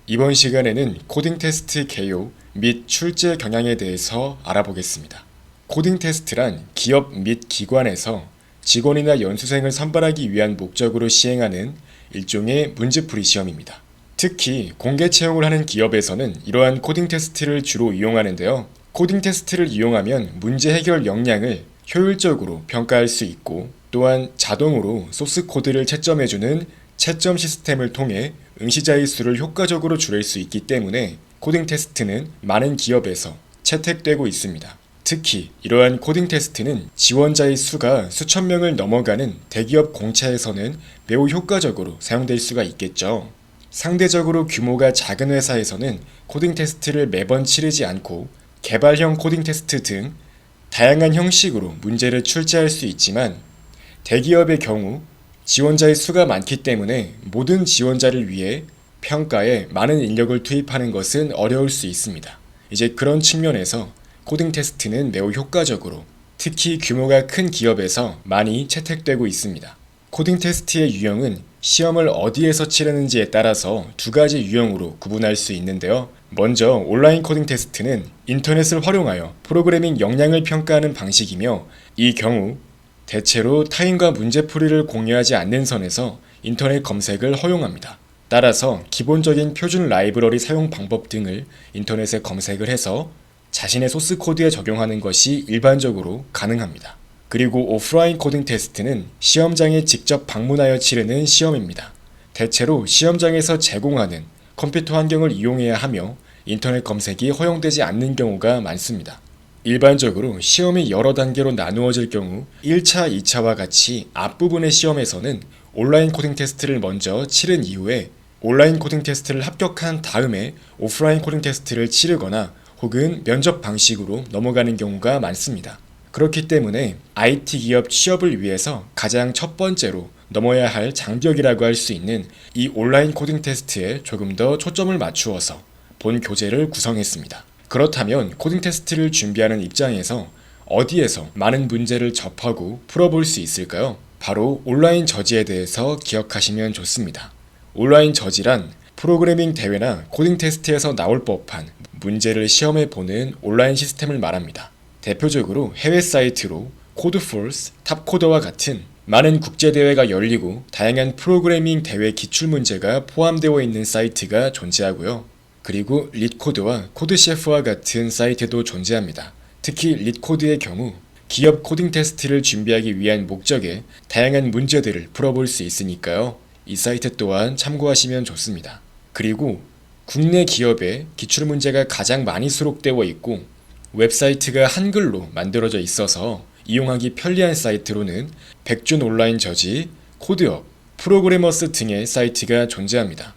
이번 시간에는 코딩 테스트 개요 및 출제 경향에 대해서 알아보겠습니다. 코딩 테스트란 기업 및 기관에서 직원이나 연수생을 선발하기 위한 목적으로 시행하는 일종의 문제풀이 시험입니다. 특히 공개 채용을 하는 기업에서는 이러한 코딩 테스트를 주로 이용하는데요. 코딩 테스트를 이용하면 문제 해결 역량을 효율적으로 평가할 수 있고, 또한 자동으로 소스 코드를 채점해주는 채점 시스템을 통해 응시자의 수를 효과적으로 줄일 수 있기 때문에 코딩 테스트는 많은 기업에서 채택되고 있습니다. 특히 이러한 코딩 테스트는 지원자의 수가 수천 명을 넘어가는 대기업 공채에서는 매우 효과적으로 사용될 수가 있겠죠. 상대적으로 규모가 작은 회사에서는 코딩 테스트를 매번 치르지 않고 개발형 코딩 테스트 등 다양한 형식으로 문제를 출제할 수 있지만, 대기업의 경우 지원자의 수가 많기 때문에 모든 지원자를 위해 평가에 많은 인력을 투입하는 것은 어려울 수 있습니다. 이제 그런 측면에서 코딩 테스트는 매우 효과적으로 특히 규모가 큰 기업에서 많이 채택되고 있습니다. 코딩 테스트의 유형은 시험을 어디에서 치르는지에 따라서 두 가지 유형으로 구분할 수 있는데요. 먼저 온라인 코딩 테스트는 인터넷을 활용하여 프로그래밍 역량을 평가하는 방식이며, 이 경우 대체로 타인과 문제풀이를 공유하지 않는 선에서 인터넷 검색을 허용합니다. 따라서 기본적인 표준 라이브러리 사용 방법 등을 인터넷에 검색을 해서 자신의 소스 코드에 적용하는 것이 일반적으로 가능합니다. 그리고 오프라인 코딩 테스트는 시험장에 직접 방문하여 치르는 시험입니다. 대체로 시험장에서 제공하는 컴퓨터 환경을 이용해야 하며 인터넷 검색이 허용되지 않는 경우가 많습니다. 일반적으로 시험이 여러 단계로 나누어질 경우 1차, 2차와 같이 앞부분의 시험에서는 온라인 코딩 테스트를 먼저 치른 이후에 온라인 코딩 테스트를 합격한 다음에 오프라인 코딩 테스트를 치르거나 혹은 면접 방식으로 넘어가는 경우가 많습니다. 그렇기 때문에 IT 기업 취업을 위해서 가장 첫 번째로 넘어야 할 장벽이라고 할 수 있는 이 온라인 코딩 테스트에 조금 더 초점을 맞추어서 본 교재를 구성했습니다. 그렇다면 코딩 테스트를 준비하는 입장에서 어디에서 많은 문제를 접하고 풀어볼 수 있을까요? 바로 온라인 저지에 대해서 기억하시면 좋습니다. 온라인 저지란 프로그래밍 대회나 코딩 테스트에서 나올 법한 문제를 시험해 보는 온라인 시스템을 말합니다. 대표적으로 해외 사이트로 코드포스, 탑코더와 같은 많은 국제대회가 열리고 다양한 프로그래밍 대회 기출문제가 포함되어 있는 사이트가 존재하고요. 그리고 릿코드와 코드셰프와 같은 사이트도 존재합니다. 특히 릿코드의 경우 기업 코딩 테스트를 준비하기 위한 목적에 다양한 문제들을 풀어볼 수 있으니까요. 이 사이트 또한 참고하시면 좋습니다. 그리고 국내 기업의 기출문제가 가장 많이 수록되어 있고 웹사이트가 한글로 만들어져 있어서 이용하기 편리한 사이트로는 백준 온라인 저지, 코드업, 프로그래머스 등의 사이트가 존재합니다.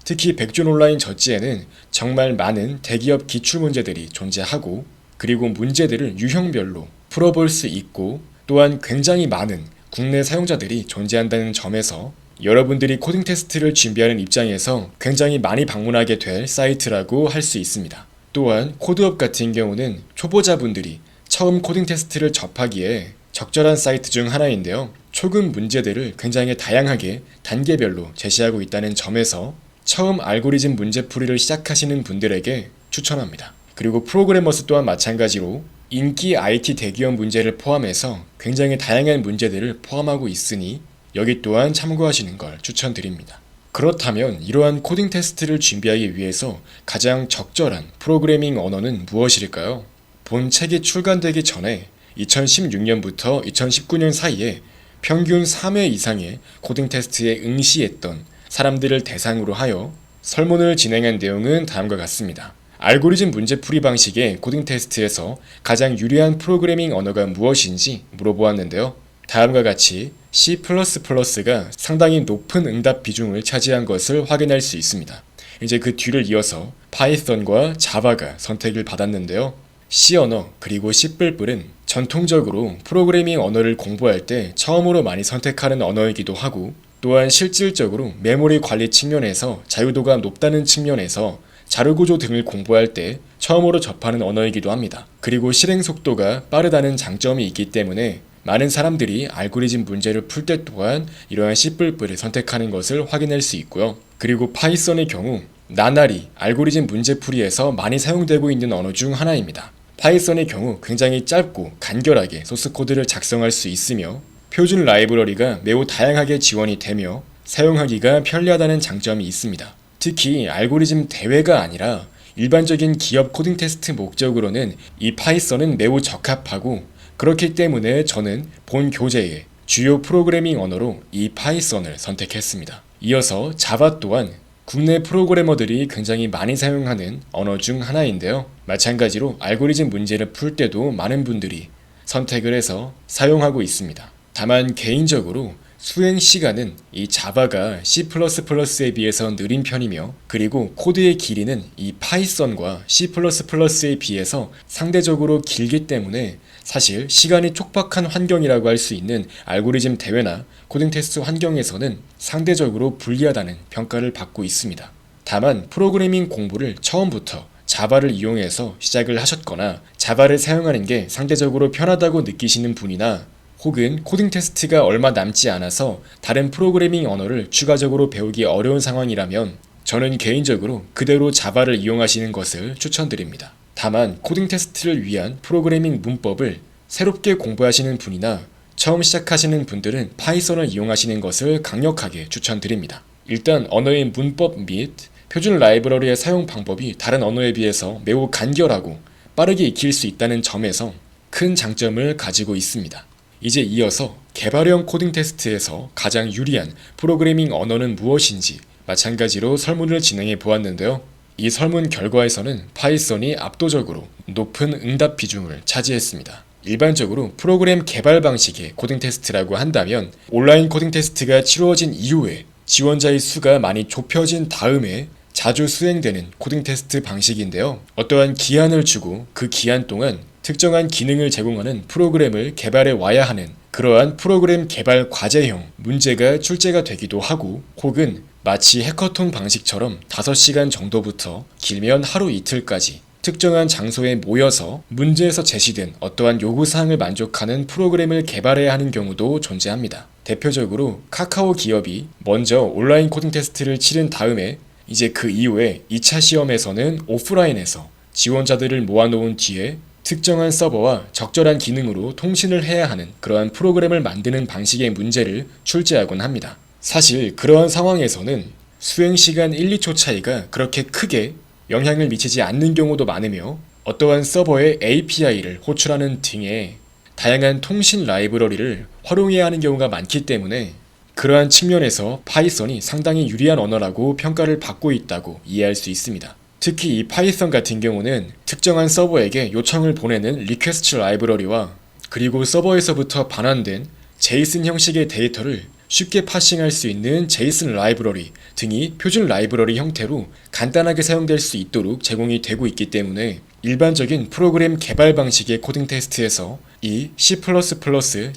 특히 백준 온라인 저지에는 정말 많은 대기업 기출문제들이 존재하고, 그리고 문제들을 유형별로 풀어볼 수 있고, 또한 굉장히 많은 국내 사용자들이 존재한다는 점에서 여러분들이 코딩 테스트를 준비하는 입장에서 굉장히 많이 방문하게 될 사이트라고 할 수 있습니다. 또한 코드업 같은 경우는 초보자분들이 처음 코딩 테스트를 접하기에 적절한 사이트 중 하나인데요. 초급 문제들을 굉장히 다양하게 단계별로 제시하고 있다는 점에서 처음 알고리즘 문제풀이를 시작하시는 분들에게 추천합니다. 그리고 프로그래머스 또한 마찬가지로 인기 IT 대기업 문제를 포함해서 굉장히 다양한 문제들을 포함하고 있으니 여기 또한 참고하시는 걸 추천드립니다. 그렇다면 이러한 코딩 테스트를 준비하기 위해서 가장 적절한 프로그래밍 언어는 무엇일까요? 본 책이 출간되기 전에 2016년부터 2019년 사이에 평균 3회 이상의 코딩 테스트에 응시했던 사람들을 대상으로 하여 설문을 진행한 내용은 다음과 같습니다. 알고리즘 문제풀이 방식의 코딩 테스트에서 가장 유리한 프로그래밍 언어가 무엇인지 물어보았는데요. 다음과 같이 C++가 상당히 높은 응답 비중을 차지한 것을 확인할 수 있습니다. 이제 그 뒤를 이어서 파이썬과 자바가 선택을 받았는데요. C 언어 그리고 C++은 전통적으로 프로그래밍 언어를 공부할 때 처음으로 많이 선택하는 언어이기도 하고, 또한 실질적으로 메모리 관리 측면에서 자유도가 높다는 측면에서 자료구조 등을 공부할 때 처음으로 접하는 언어이기도 합니다. 그리고 실행 속도가 빠르다는 장점이 있기 때문에 많은 사람들이 알고리즘 문제를 풀 때 또한 이러한 C++을 선택하는 것을 확인할 수 있고요. 그리고 파이썬의 경우 나날이 알고리즘 문제풀이에서 많이 사용되고 있는 언어 중 하나입니다. 파이썬의 경우 굉장히 짧고 간결하게 소스 코드를 작성할 수 있으며 표준 라이브러리가 매우 다양하게 지원이 되며 사용하기가 편리하다는 장점이 있습니다. 특히 알고리즘 대회가 아니라 일반적인 기업 코딩 테스트 목적으로는 이 파이썬은 매우 적합하고, 그렇기 때문에 저는 본 교재의 주요 프로그래밍 언어로 이 파이썬을 선택했습니다. 이어서 자바 또한 국내 프로그래머들이 굉장히 많이 사용하는 언어 중 하나인데요. 마찬가지로 알고리즘 문제를 풀 때도 많은 분들이 선택을 해서 사용하고 있습니다. 다만 개인적으로 수행 시간은 이 자바가 C++에 비해서 느린 편이며, 그리고 코드의 길이는 이 파이썬과 C++에 비해서 상대적으로 길기 때문에 사실 시간이 촉박한 환경이라고 할 수 있는 알고리즘 대회나 코딩 테스트 환경에서는 상대적으로 불리하다는 평가를 받고 있습니다. 다만 프로그래밍 공부를 처음부터 자바를 이용해서 시작을 하셨거나 자바를 사용하는 게 상대적으로 편하다고 느끼시는 분이나, 혹은 코딩 테스트가 얼마 남지 않아서 다른 프로그래밍 언어를 추가적으로 배우기 어려운 상황이라면 저는 개인적으로 그대로 자바를 이용하시는 것을 추천드립니다. 다만 코딩 테스트를 위한 프로그래밍 문법을 새롭게 공부하시는 분이나 처음 시작하시는 분들은 파이썬을 이용하시는 것을 강력하게 추천드립니다. 일단 언어의 문법 및 표준 라이브러리의 사용 방법이 다른 언어에 비해서 매우 간결하고 빠르게 익힐 수 있다는 점에서 큰 장점을 가지고 있습니다. 이제 이어서 개발형 코딩 테스트에서 가장 유리한 프로그래밍 언어는 무엇인지 마찬가지로 설문을 진행해 보았는데요. 이 설문 결과에서는 파이썬이 압도적으로 높은 응답 비중을 차지했습니다. 일반적으로 프로그램 개발 방식의 코딩 테스트라고 한다면 온라인 코딩 테스트가 치루어진 이후에 지원자의 수가 많이 좁혀진 다음에 자주 수행되는 코딩 테스트 방식인데요. 어떠한 기한을 주고 그 기한 동안 특정한 기능을 제공하는 프로그램을 개발해 와야 하는 그러한 프로그램 개발 과제형 문제가 출제가 되기도 하고, 혹은 마치 해커톤 방식처럼 5시간 정도부터 길면 하루 이틀까지 특정한 장소에 모여서 문제에서 제시된 어떠한 요구사항을 만족하는 프로그램을 개발해야 하는 경우도 존재합니다. 대표적으로 카카오 기업이 먼저 온라인 코딩 테스트를 치른 다음에 이제 그 이후에 2차 시험에서는 오프라인에서 지원자들을 모아놓은 뒤에 특정한 서버와 적절한 기능으로 통신을 해야 하는 그러한 프로그램을 만드는 방식의 문제를 출제하곤 합니다. 사실 그러한 상황에서는 수행시간 1, 2초 차이가 그렇게 크게 영향을 미치지 않는 경우도 많으며, 어떠한 서버의 API를 호출하는 등의 다양한 통신 라이브러리를 활용해야 하는 경우가 많기 때문에 그러한 측면에서 파이썬이 상당히 유리한 언어라고 평가를 받고 있다고 이해할 수 있습니다. 특히 이 파이썬 같은 경우는 특정한 서버에게 요청을 보내는 리퀘스트 라이브러리와 그리고 서버에서부터 반환된 제이슨 형식의 데이터를 쉽게 파싱할 수 있는 제이슨 라이브러리 등이 표준 라이브러리 형태로 간단하게 사용될 수 있도록 제공이 되고 있기 때문에 일반적인 프로그램 개발 방식의 코딩 테스트에서 이 C++,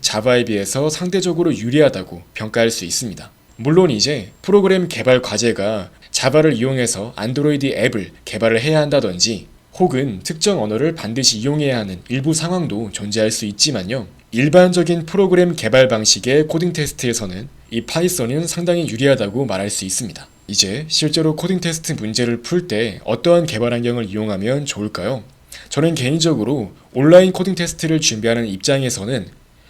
자바에 비해서 상대적으로 유리하다고 평가할 수 있습니다. 물론 이제 프로그램 개발 과제가 자바를 이용해서 안드로이드 앱을 개발을 해야 한다든지 혹은 특정 언어를 반드시 이용해야 하는 일부 상황도 존재할 수 있지만요. 일반적인 프로그램 개발 방식의 코딩 테스트에서는 이 파이썬은 상당히 유리하다고 말할 수 있습니다. 이제 실제로 코딩 테스트 문제를 풀 때 어떠한 개발 환경을 이용하면 좋을까요? 저는 개인적으로 온라인 코딩 테스트를 준비하는 입장에서는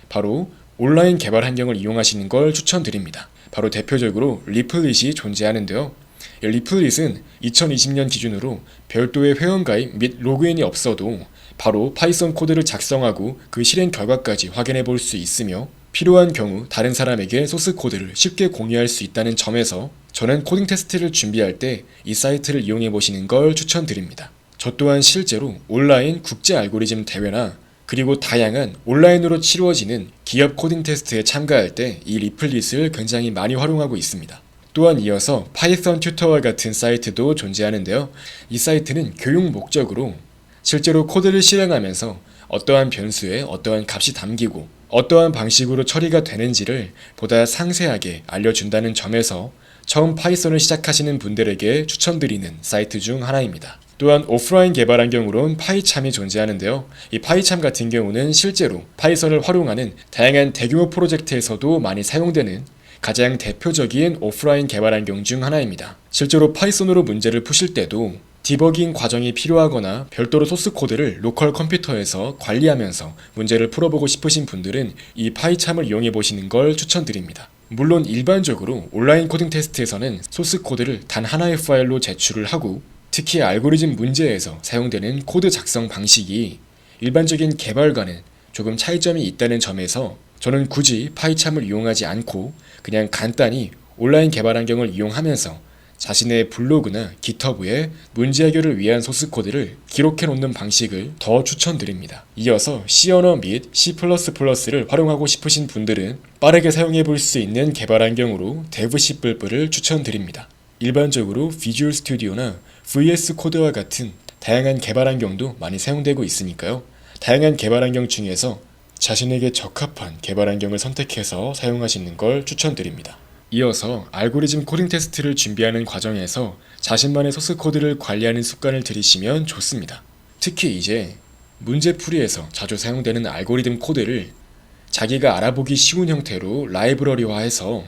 바로 온라인 개발 환경을 이용하시는 걸 추천드립니다. 바로 대표적으로 리플릿이 존재하는데요. 리플릿은 2020년 기준으로 별도의 회원가입 및 로그인이 없어도 바로 파이썬 코드를 작성하고 그 실행 결과까지 확인해 볼 수 있으며, 필요한 경우 다른 사람에게 소스 코드를 쉽게 공유할 수 있다는 점에서 저는 코딩 테스트를 준비할 때 이 사이트를 이용해 보시는 걸 추천드립니다. 저 또한 실제로 온라인 국제 알고리즘 대회나 그리고 다양한 온라인으로 치루어지는 기업 코딩 테스트에 참가할 때 이 리플릿을 굉장히 많이 활용하고 있습니다. 또한 이어서 파이썬 튜터와 같은 사이트도 존재하는데요. 이 사이트는 교육 목적으로 실제로 코드를 실행하면서 어떠한 변수에 어떠한 값이 담기고 어떠한 방식으로 처리가 되는지를 보다 상세하게 알려준다는 점에서 처음 파이썬을 시작하시는 분들에게 추천드리는 사이트 중 하나입니다. 또한 오프라인 개발 환경으론 파이참이 존재하는데요. 이 파이참 같은 경우는 실제로 파이썬을 활용하는 다양한 대규모 프로젝트에서도 많이 사용되는 가장 대표적인 오프라인 개발 환경 중 하나입니다. 실제로 파이썬으로 문제를 푸실 때도 디버깅 과정이 필요하거나 별도로 소스 코드를 로컬 컴퓨터에서 관리하면서 문제를 풀어보고 싶으신 분들은 이 파이참을 이용해 보시는 걸 추천드립니다. 물론 일반적으로 온라인 코딩 테스트에서는 소스 코드를 단 하나의 파일로 제출을 하고, 특히 알고리즘 문제에서 사용되는 코드 작성 방식이 일반적인 개발과는 조금 차이점이 있다는 점에서 저는 굳이 파이참을 이용하지 않고 그냥 간단히 온라인 개발 환경을 이용하면서 자신의 블로그나 깃허브에 문제 해결을 위한 소스 코드를 기록해 놓는 방식을 더 추천드립니다. 이어서 C 언어 및 C++를 활용하고 싶으신 분들은 빠르게 사용해 볼 수 있는 개발 환경으로 DevC++을 추천드립니다. 일반적으로 비주얼 스튜디오나 VS 코드와 같은 다양한 개발 환경도 많이 사용되고 있으니까요. 다양한 개발 환경 중에서 자신에게 적합한 개발 환경을 선택해서 사용하시는 걸 추천드립니다. 이어서 알고리즘 코딩 테스트를 준비하는 과정에서 자신만의 소스 코드를 관리하는 습관을 들이시면 좋습니다. 특히 이제 문제풀이에서 자주 사용되는 알고리즘 코드를 자기가 알아보기 쉬운 형태로 라이브러리화해서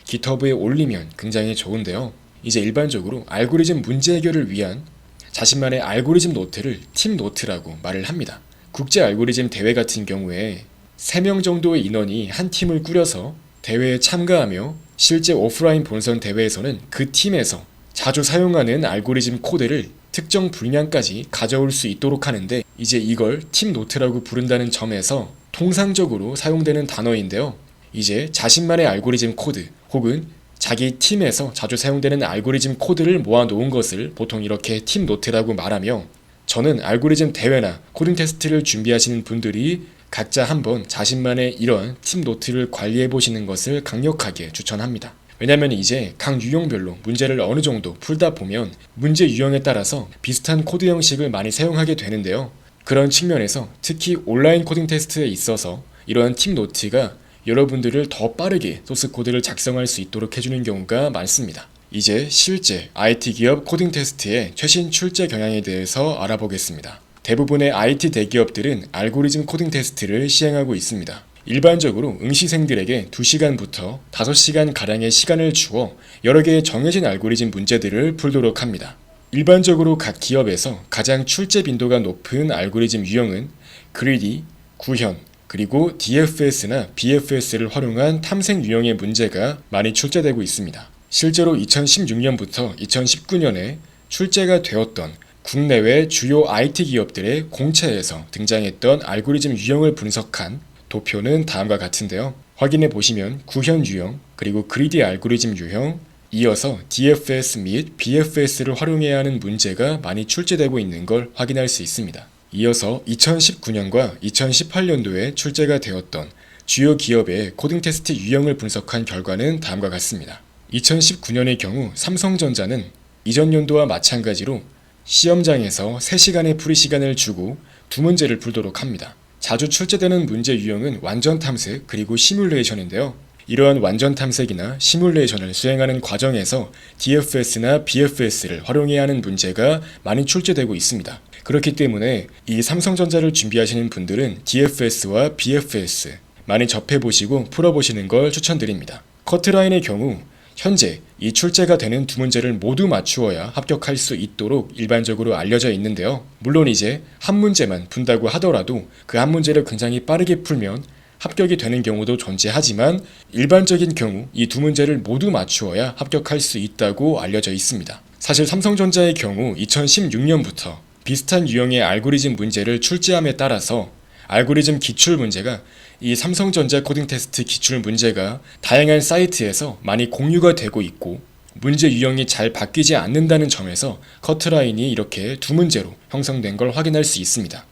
깃허브에 올리면 굉장히 좋은데요. 이제 일반적으로 알고리즘 문제 해결을 위한 자신만의 알고리즘 노트를 팀 노트라고 말을 합니다. 국제 알고리즘 대회 같은 경우에 3명 정도의 인원이 한 팀을 꾸려서 대회에 참가하며 실제 오프라인 본선 대회에서는 그 팀에서 자주 사용하는 알고리즘 코드를 특정 분량까지 가져올 수 있도록 하는데, 이제 이걸 팀 노트라고 부른다는 점에서 통상적으로 사용되는 단어인데요. 이제 자신만의 알고리즘 코드 혹은 자기 팀에서 자주 사용되는 알고리즘 코드를 모아놓은 것을 보통 이렇게 팀 노트라고 말하며, 저는 알고리즘 대회나 코딩 테스트를 준비하시는 분들이 각자 한번 자신만의 이런 팀 노트를 관리해 보시는 것을 강력하게 추천합니다. 왜냐면 이제 각 유형별로 문제를 어느 정도 풀다 보면 문제 유형에 따라서 비슷한 코드 형식을 많이 사용하게 되는데요. 그런 측면에서 특히 온라인 코딩 테스트에 있어서 이러한 팀 노트가 여러분들을 더 빠르게 소스 코드를 작성할 수 있도록 해주는 경우가 많습니다. 이제 실제 IT 기업 코딩 테스트의 최신 출제 경향에 대해서 알아보겠습니다. 대부분의 IT 대기업들은 알고리즘 코딩 테스트를 시행하고 있습니다. 일반적으로 응시생들에게 2시간부터 5시간 가량의 시간을 주어 여러 개의 정해진 알고리즘 문제들을 풀도록 합니다. 일반적으로 각 기업에서 가장 출제 빈도가 높은 알고리즘 유형은 그리디, 구현, 그리고 DFS나 BFS를 활용한 탐색 유형의 문제가 많이 출제되고 있습니다. 실제로 2016년부터 2019년에 출제가 되었던 국내외 주요 IT 기업들의 공채에서 등장했던 알고리즘 유형을 분석한 도표는 다음과 같은데요. 확인해 보시면 구현 유형, 그리고 그리디 알고리즘 유형, 이어서 DFS 및 BFS를 활용해야 하는 문제가 많이 출제되고 있는 걸 확인할 수 있습니다. 이어서 2019년과 2018년도에 출제가 되었던 주요 기업의 코딩 테스트 유형을 분석한 결과는 다음과 같습니다. 2019년의 경우 삼성전자는 이전 연도와 마찬가지로 시험장에서 3시간의 풀이 시간을 주고 2문제를 풀도록 합니다. 자주 출제되는 문제 유형은 완전 탐색 그리고 시뮬레이션인데요. 이러한 완전 탐색이나 시뮬레이션을 수행하는 과정에서 DFS나 BFS를 활용해야 하는 문제가 많이 출제되고 있습니다. 그렇기 때문에 이 삼성전자를 준비하시는 분들은 DFS와 BFS 많이 접해보시고 풀어보시는 걸 추천드립니다. 커트라인의 경우 현재 이 출제가 되는 2문제를 모두 맞추어야 합격할 수 있도록 일반적으로 알려져 있는데요. 물론 이제 한 문제만 푼다고 하더라도 그 한 문제를 굉장히 빠르게 풀면 합격이 되는 경우도 존재하지만 일반적인 경우 이 2문제를 모두 맞추어야 합격할 수 있다고 알려져 있습니다. 사실 삼성전자의 경우 2016년부터 비슷한 유형의 알고리즘 문제를 출제함에 따라서 알고리즘 기출 문제가 이 삼성전자 코딩 테스트 기출 문제가 다양한 사이트에서 많이 공유가 되고 있고 문제 유형이 잘 바뀌지 않는다는 점에서 커트라인이 이렇게 2문제로 형성된 걸 확인할 수 있습니다.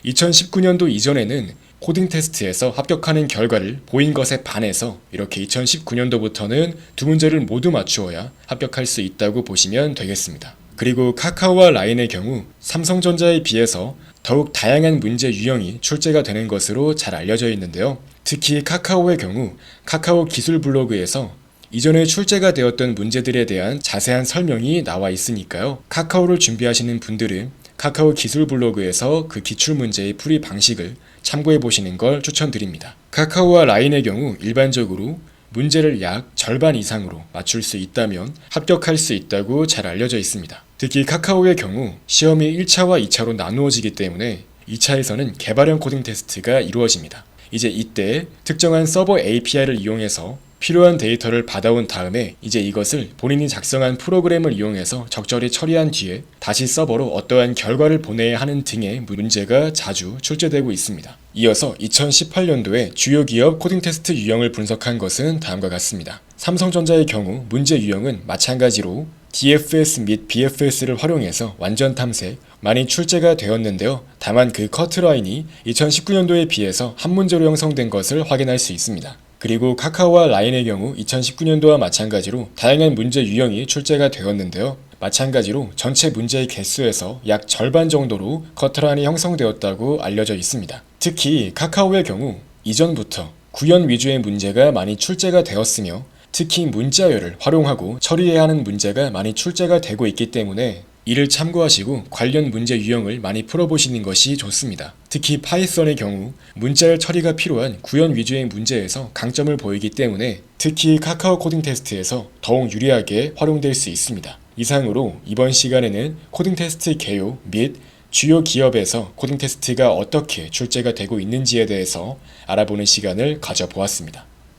2019년도 이전에는 코딩 테스트에서 합격하는 결과를 보인 것에 반해서 이렇게 2019년도부터는 2문제를 모두 맞추어야 합격할 수 있다고 보시면 되겠습니다. 그리고 카카오와 라인의 경우 삼성전자에 비해서 더욱 다양한 문제 유형이 출제가 되는 것으로 잘 알려져 있는데요. 특히 카카오의 경우 카카오 기술 블로그에서 이전에 출제가 되었던 문제들에 대한 자세한 설명이 나와 있으니까요. 카카오를 준비하시는 분들은 카카오 기술 블로그에서 그 기출문제의 풀이 방식을 참고해 보시는 걸 추천드립니다. 카카오와 라인의 경우 일반적으로 문제를 약 절반 이상으로 맞출 수 있다면 합격할 수 있다고 잘 알려져 있습니다. 특히 카카오의 경우 시험이 1차와 2차로 나누어지기 때문에 2차에서는 개발형 코딩 테스트가 이루어집니다. 이제 이때 특정한 서버 API를 이용해서 필요한 데이터를 받아온 다음에 이제 이것을 본인이 작성한 프로그램을 이용해서 적절히 처리한 뒤에 다시 서버로 어떠한 결과를 보내야 하는 등의 문제가 자주 출제되고 있습니다. 이어서 2018년도에 주요 기업 코딩 테스트 유형을 분석한 것은 다음과 같습니다. 삼성전자의 경우 문제 유형은 마찬가지로 DFS 및 BFS를 활용해서 완전 탐색 많이 출제가 되었는데요. 다만 그 커트라인이 2019년도에 비해서 한 문제로 형성된 것을 확인할 수 있습니다. 그리고 카카오와 라인의 경우 2019년도와 마찬가지로 다양한 문제 유형이 출제가 되었는데요. 마찬가지로 전체 문제의 개수에서 약 절반 정도로 커트라인이 형성되었다고 알려져 있습니다. 특히 카카오의 경우 이전부터 구현 위주의 문제가 많이 출제가 되었으며 특히 문자열을 활용하고 처리해야 하는 문제가 많이 출제가 되고 있기 때문에 이를 참고하시고 관련 문제 유형을 많이 풀어보시는 것이 좋습니다. 특히 파이썬의 경우 문자열 처리가 필요한 구현 위주의 문제에서 강점을 보이기 때문에 특히 카카오 코딩 테스트에서 더욱 유리하게 활용될 수 있습니다. 이상으로 이번 시간에는 코딩 테스트 개요 및 주요 기업에서 코딩 테스트가 어떻게 출제가 되고 있는지에 대해서 알아보는 시간을 가져보았습니다.